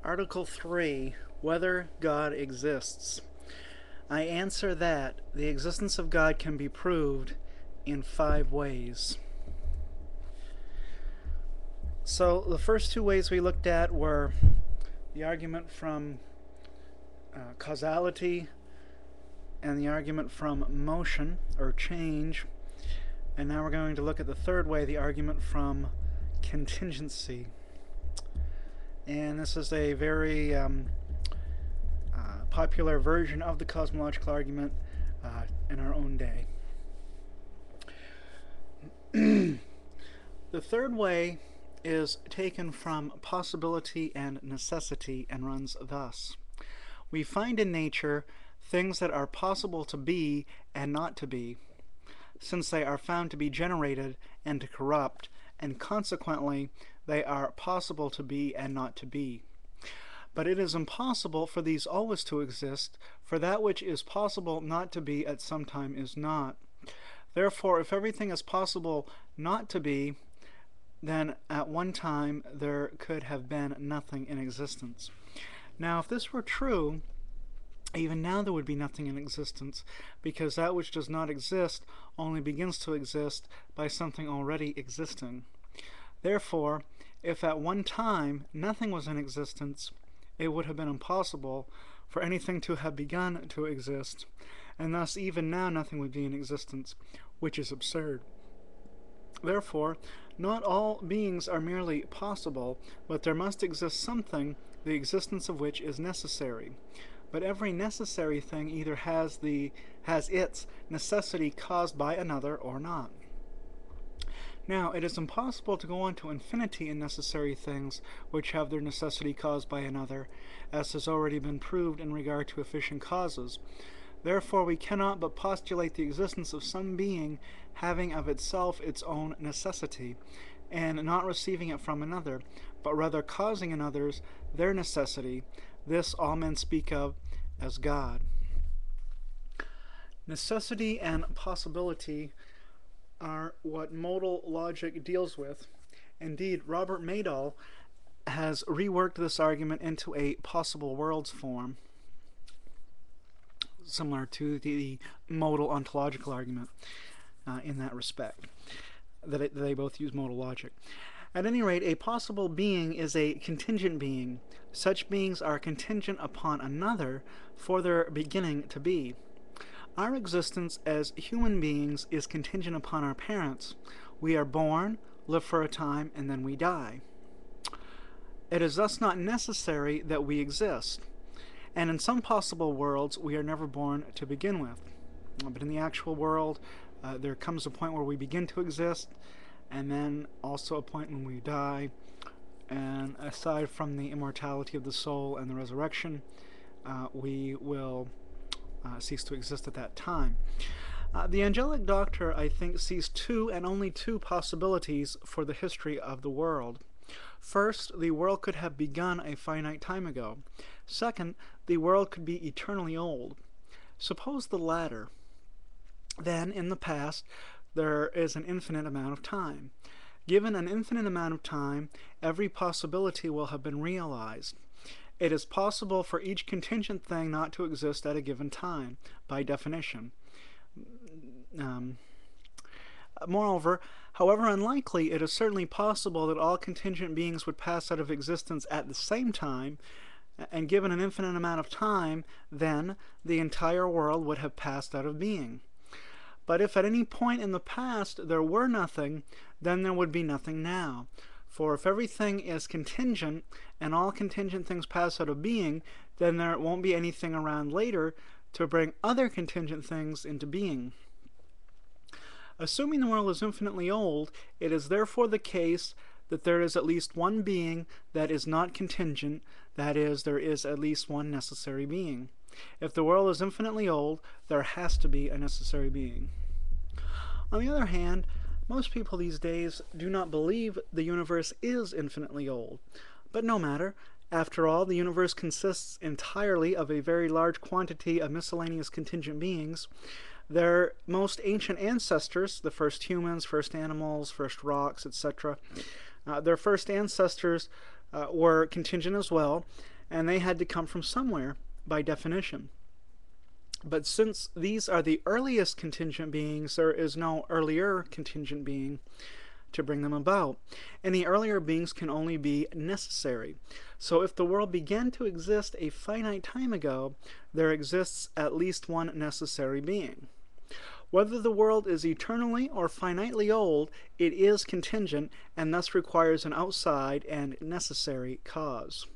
Article 3, whether God exists. I answer that the existence of God can be proved in 5 ways. So the first 2 ways we looked at were the argument from causality and the argument from motion or change. And now we're going to look at the third way, the argument from contingency. And this is a very popular version of the cosmological argument in our own day. The third way is taken from possibility and necessity and runs thus. We find in nature things that are possible to be and not to be, since they are found to be generated and to corrupt, and consequently they are possible to be and not to be. But it is impossible for these always to exist, for that which is possible not to be at some time is not. Therefore, if everything is possible not to be, then at one time there could have been nothing in existence. Now, if this were true, even now there would be nothing in existence, because that which does not exist only begins to exist by something already existing. Therefore, if at one time nothing was in existence, it would have been impossible for anything to have begun to exist, and thus even now nothing would be in existence, which is absurd. Therefore, not all beings are merely possible, but there must exist something, the existence of which is necessary. But every necessary thing either has its necessity caused by another or not. Now, it is impossible to go on to infinity in necessary things which have their necessity caused by another, as has already been proved in regard to efficient causes. Therefore, we cannot but postulate the existence of some being having of itself its own necessity, and not receiving it from another, but rather causing in others their necessity. This all men speak of as God. Necessity and possibility are what modal logic deals with. Indeed, Robert Maydal has reworked this argument into a possible worlds form, similar to the modal ontological argument in that respect, that they both use modal logic. At any rate, a possible being is a contingent being. Such beings are contingent upon another for their beginning to be. Our existence as human beings is contingent upon our parents. We are born, live for a time, and then we die. It is thus not necessary that we exist. And in some possible worlds, we are never born to begin with. But in the actual world, there comes a point where we begin to exist, and then also a point when we die. And aside from the immortality of the soul and the resurrection, we will cease to exist at that time. The angelic doctor, I think, sees 2 and only 2 possibilities for the history of the world. First, the world could have begun a finite time ago. Second, the world could be eternally old. Suppose the latter. Then, in the past, there is an infinite amount of time. Given an infinite amount of time, every possibility will have been realized. It is possible for each contingent thing not to exist at a given time, by definition. Moreover, however unlikely, it is certainly possible that all contingent beings would pass out of existence at the same time, and given an infinite amount of time, then the entire world would have passed out of being. But if at any point in the past there were nothing, then there would be nothing now. For if everything is contingent, and all contingent things pass out of being, then there won't be anything around later to bring other contingent things into being. Assuming the world is infinitely old, it is therefore the case that there is at least one being that is not contingent, that is, there is at least one necessary being. If the world is infinitely old, there has to be a necessary being. On the other hand, most people these days do not believe the universe is infinitely old. But no matter. After all, the universe consists entirely of a very large quantity of miscellaneous contingent beings. Their most ancient ancestors, the first humans, first animals, first rocks, etc., their first ancestors were contingent as well, and they had to come from somewhere by definition. But since these are the earliest contingent beings, there is no earlier contingent being to bring them about. And the earlier beings can only be necessary. So if the world began to exist a finite time ago, there exists at least one necessary being. Whether the world is eternally or finitely old, it is contingent and thus requires an outside and necessary cause.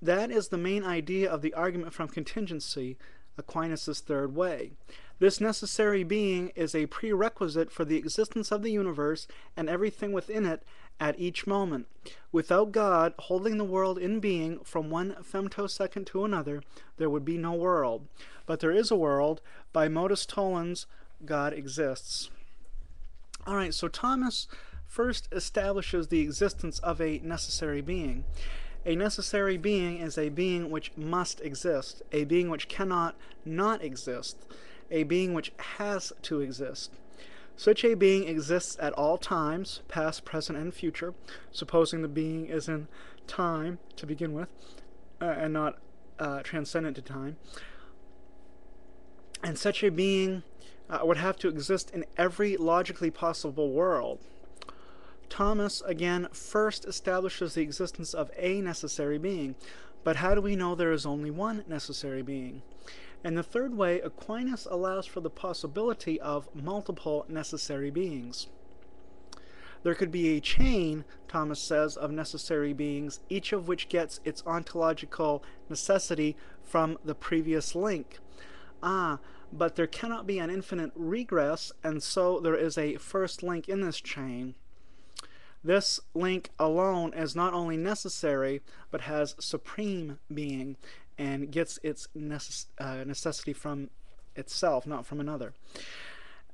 That is the main idea of the argument from contingency, Aquinas' third way. This necessary being is a prerequisite for the existence of the universe and everything within it at each moment. Without God holding the world in being from one femtosecond to another, there would be no world. But there is a world. By modus tollens, God exists. Alright, so Thomas first establishes the existence of a necessary being. A necessary being is a being which must exist, a being which cannot not exist, a being which has to exist. Such a being exists at all times, past, present, and future, supposing the being is in time to begin with, and not transcendent to time. And such a being would have to exist in every logically possible world. Thomas, again, first establishes the existence of a necessary being. But how do we know there is only one necessary being? In the third way, Aquinas allows for the possibility of multiple necessary beings. There could be a chain, Thomas says, of necessary beings, each of which gets its ontological necessity from the previous link. But there cannot be an infinite regress, and so there is a first link in this chain. This link alone is not only necessary, but has supreme being and gets its necessity from itself, not from another.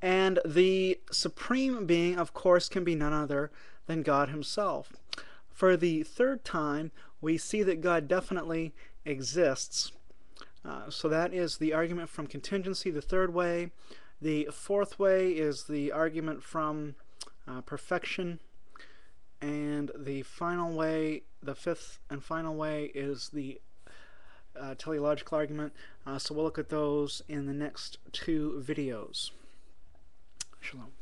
And the supreme being, of course, can be none other than God himself. For the third time, we see that God definitely exists. So that is the argument from contingency, the third way. The fourth way is the argument from perfection. And the final way, the fifth and final way, is the teleological argument. So we'll look at those in the next two videos. Shalom.